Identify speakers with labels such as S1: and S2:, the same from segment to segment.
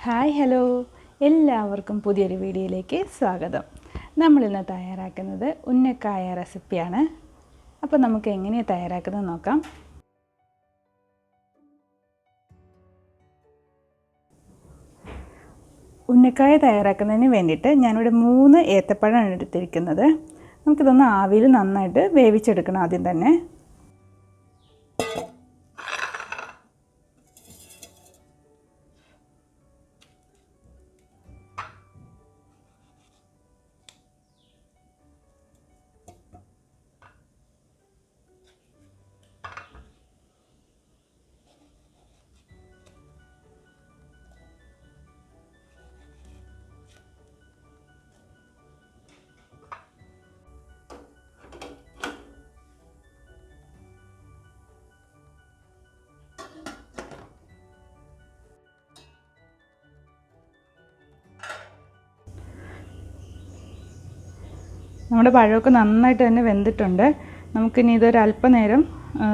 S1: Hi hello എല്ലാവർക്കും പുതിയൊരു വീഡിയോയിലേക്ക് സ്വാഗതം. നമ്മളിന്ന് തയ്യാറാക്കുന്നത് ഉന്നക്കായ റെസിപ്പിയാണ്. അപ്പോൾ നമുക്ക് എങ്ങനെയാണ് തയ്യാറാക്കുന്നത് നോക്കാം. ഉന്നക്കായ തയ്യാറാക്കുന്നതിന് വേണ്ടിയിട്ട് ഞാനിവിടെ 3 ഏത്തപ്പഴമാണ് എടുത്തിരിക്കുന്നത്. നമുക്കിതൊന്ന് ആവിയിൽ നന്നായിട്ട് വേവിച്ചെടുക്കണം. ആദ്യം തന്നെ നമ്മുടെ പഴമൊക്കെ നന്നായിട്ട് തന്നെ വെന്തിട്ടുണ്ട്. നമുക്കിനി ഇതൊരു അല്പനേരം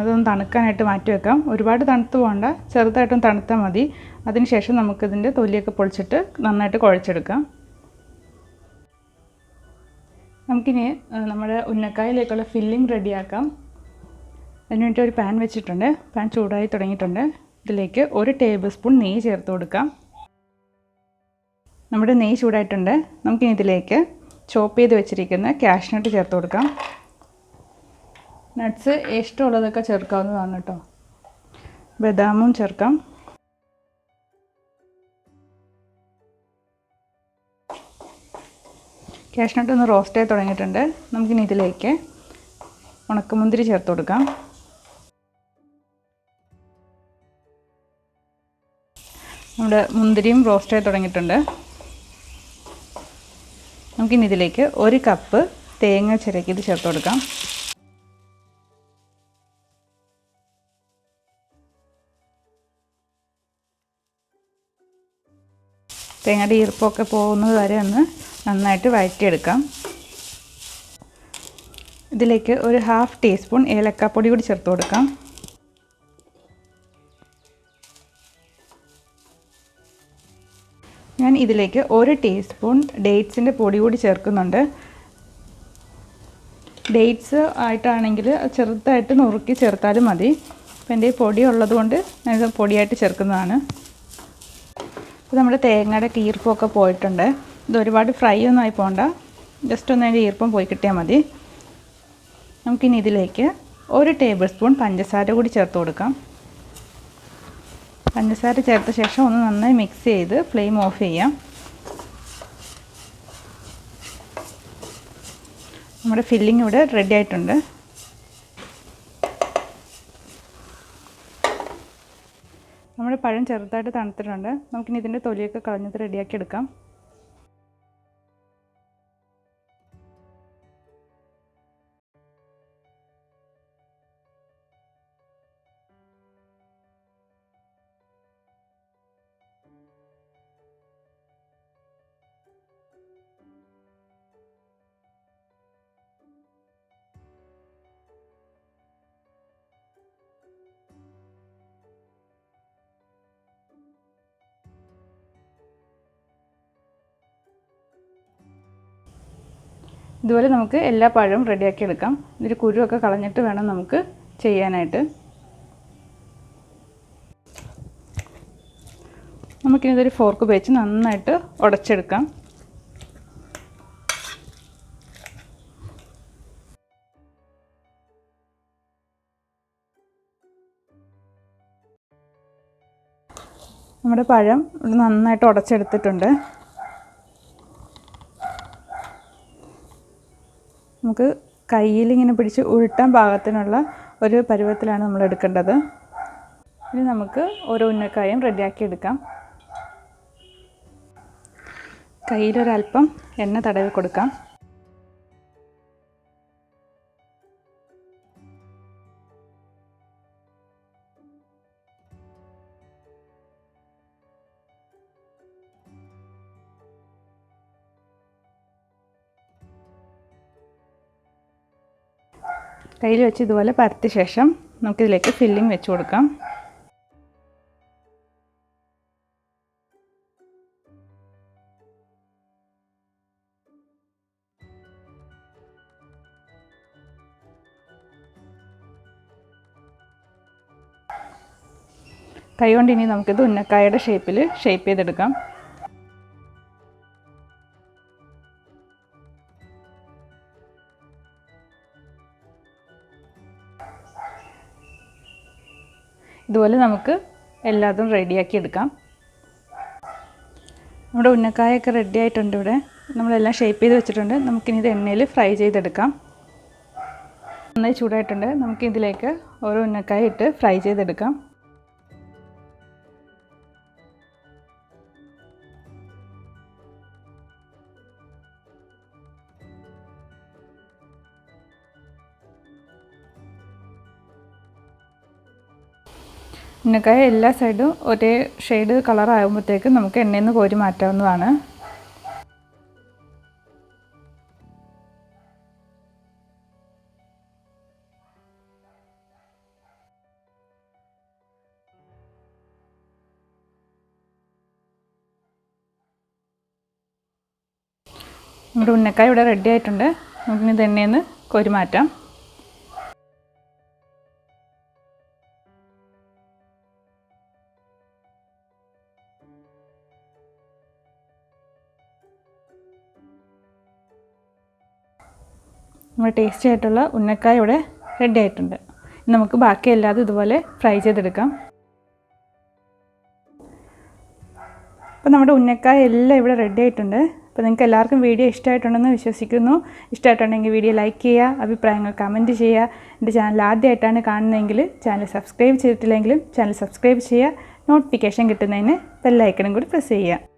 S1: ഇതൊന്ന് തണുക്കാനായിട്ട് മാറ്റി വെക്കാം. ഒരുപാട് തണുത്ത് പോകണ്ട, ചെറുതായിട്ടൊന്ന് തണുത്താൽ മതി. അതിനുശേഷം നമുക്കിതിൻ്റെ തൊലിയൊക്കെ പൊളിച്ചിട്ട് നന്നായിട്ട് കുഴച്ചെടുക്കാം. നമുക്കിനി നമ്മുടെ ഉന്നക്കായയിലേക്കുള്ള ഫില്ലിംഗ് റെഡിയാക്കാം. അതിനുവേണ്ടി ഒരു പാൻ വെച്ചിട്ടുണ്ട്. പാൻ ചൂടായി തുടങ്ങിയിട്ടുണ്ട്. ഇതിലേക്ക് 1 ടേബിൾ സ്പൂൺ നെയ്യ് ചേർത്ത് കൊടുക്കാം. നമ്മുടെ നെയ്യ് ചൂടായിട്ടുണ്ട്. നമുക്കിനി ഇതിലേക്ക് ചോപ്പ് ചെയ്ത് വെച്ചിരിക്കുന്ന കാഷ്നട്ട് ചേർത്ത് കൊടുക്കാം. നട്ട്സ് ഇഷ്ടമുള്ളതൊക്കെ ചേർക്കാവുന്നതാണ് കേട്ടോ. ബദാമും ചേർക്കാം. കാഷ്നട്ട് ഒന്ന് റോസ്റ്റ് ആയി തുടങ്ങിയിട്ടുണ്ട്. നമുക്കിനി ഇതിലേക്ക് ഉണക്കമുന്തിരി ചേർത്ത് കൊടുക്കാം. നമ്മുടെ മുന്തിരിയും റോസ്റ്റ് ആയി തുടങ്ങിയിട്ടുണ്ട്. നമുക്കിനി ഇതിലേക്ക് 1 കപ്പ് തേങ്ങ ചിരകിയത് ചേർത്ത് കൊടുക്കാം. തേങ്ങയുടെ ഈർപ്പമൊക്കെ പോകുന്നത് വരെ ഒന്ന് നന്നായിട്ട് വഴറ്റിയെടുക്കാം. ഇതിലേക്ക് ഒരു 1/2 ടീസ്പൂൺ ഏലക്കാപ്പൊടി കൂടി ചേർത്ത് കൊടുക്കാം. ഞാൻ ഇതിലേക്ക് 1 ടീസ്പൂൺ ഡേറ്റ്സിൻ്റെ പൊടി കൂടി ചേർക്കുന്നുണ്ട്. ഡേറ്റ്സ് ആയിട്ടാണെങ്കിൽ ചെറുതായിട്ട് നുറുക്കി ചേർത്താലും മതി. അപ്പോൾ എൻ്റെ പൊടി ഉള്ളതുകൊണ്ട് ഞാനിത് പൊടിയായിട്ട് ചേർക്കുന്നതാണ്. ഇപ്പോൾ നമ്മുടെ തേങ്ങയുടെ ഈർപ്പമൊക്കെ പോയിട്ടുണ്ട്. ഇത് ഒരുപാട് ഫ്രൈ ഒന്നും ആയി പോകണ്ട, ജസ്റ്റ് ഒന്ന് അതിൻ്റെ ഈർപ്പം പോയി കിട്ടിയാൽ മതി. നമുക്കിനി ഇതിലേക്ക് 1 ടേബിൾ സ്പൂൺ പഞ്ചസാര കൂടി ചേർത്ത് കൊടുക്കാം. പഞ്ചസാര ചേർത്ത ശേഷം ഒന്ന് നന്നായി മിക്സ് ചെയ്ത് ഫ്ലെയിം ഓഫ് ചെയ്യാം. നമ്മുടെ ഫില്ലിംഗ് ഇവിടെ റെഡി ആയിട്ടുണ്ട്. നമ്മുടെ പഴം ചെറുതായിട്ട് തണുത്തിട്ടുണ്ട്. നമുക്കിനി ഇതിൻ്റെ തൊലിയൊക്കെ കളഞ്ഞത് റെഡിയാക്കി എടുക്കാം. ഇതുപോലെ നമുക്ക് എല്ലാ പഴവും റെഡിയാക്കി എടുക്കാം. ഇതിൽ കുരുവൊക്കെ കളഞ്ഞിട്ട് വേണം നമുക്ക് ചെയ്യാനായിട്ട്. നമുക്കിനി ഇതൊരു ഫോർക്ക് ഉപയോഗിച്ച് നന്നായിട്ട് ഉടച്ചെടുക്കാം. നമ്മുടെ പഴം നന്നായിട്ട് ഉടച്ചെടുത്തിട്ടുണ്ട്. നമുക്ക് കയ്യിൽ ഇങ്ങനെ പിടിച്ച് ഉരുട്ടാൻ പാകത്തിനുള്ള ഒരു പരുവത്തിലാണ് നമ്മൾ എടുക്കേണ്ടത്. ഇനി നമുക്ക് ഓരോ ഉന്നക്കായും റെഡിയാക്കി എടുക്കാം. കയ്യിലൊരല്പം എണ്ണ തടവി കൊടുക്കാം. കയ്യിൽ വെച്ച് ഇതുപോലെ പരത്തിയ ശേഷം നമുക്കിതിലേക്ക് ഫില്ലിംഗ് വെച്ച് കൊടുക്കാം. കൈ കൊണ്ട് ഇനി നമുക്കിത് ഉന്നക്കായയുടെ ഷേപ്പ് ചെയ്തെടുക്കാം. ഇതുപോലെ നമുക്ക് എല്ലാതും റെഡിയാക്കി എടുക്കാം. നമ്മുടെ ഉന്നക്കായൊക്കെ റെഡി ആയിട്ടുണ്ട്. ഇവിടെ നമ്മളെല്ലാം ഷേപ്പ് ചെയ്ത് വെച്ചിട്ടുണ്ട്. നമുക്കിനി ഇത് എണ്ണയിൽ ഫ്രൈ ചെയ്തെടുക്കാം. നന്നായി ചൂടായിട്ടുണ്ട്. നമുക്കിതിലേക്ക് ഓരോ ഉന്നക്കായ ഇട്ട് ഫ്രൈ ചെയ്തെടുക്കാം. ഉന്നക്കായ എല്ലാ സൈഡും ഒരേ ഷെയ്ഡ് കളർ ആകുമ്പോഴത്തേക്കും നമുക്ക് എണ്ണയിൽ നിന്ന് കോരി മാറ്റാവുന്നതാണ്. നമ്മുടെ ഉന്നക്കായ ഇവിടെ റെഡി ആയിട്ടുണ്ട്. നമുക്കിനി ഇത് എണ്ണയിൽ നിന്ന് കോരി മാറ്റാം. നമ്മുടെ ടേസ്റ്റി ആയിട്ടുള്ള ഉന്നക്കായ ഇവിടെ റെഡി ആയിട്ടുണ്ട്. നമുക്ക് ബാക്കി എല്ലാതും ഇതുപോലെ ഫ്രൈ ചെയ്തെടുക്കാം. അപ്പോൾ നമ്മുടെ ഉന്നക്കായ എല്ലാം ഇവിടെ റെഡി ആയിട്ടുണ്ട്. അപ്പോൾ നിങ്ങൾക്ക് എല്ലാവർക്കും വീഡിയോ ഇഷ്ടമായിട്ടുണ്ടെന്ന് വിശ്വസിക്കുന്നു. ഇഷ്ടമായിട്ടുണ്ടെങ്കിൽ വീഡിയോ ലൈക്ക് ചെയ്യുക, അഭിപ്രായങ്ങൾ കമൻറ്റ് ചെയ്യുക. എൻ്റെ ചാനൽ ആദ്യമായിട്ടാണ് കാണുന്നതെങ്കിൽ ചാനൽ സബ്സ്ക്രൈബ് ചെയ്തിട്ടില്ലെങ്കിലും ചാനൽ സബ്സ്ക്രൈബ് ചെയ്യുക. നോട്ടിഫിക്കേഷൻ കിട്ടുന്നതിന് ബെൽ ഐക്കണും കൂടി പ്രസ് ചെയ്യുക.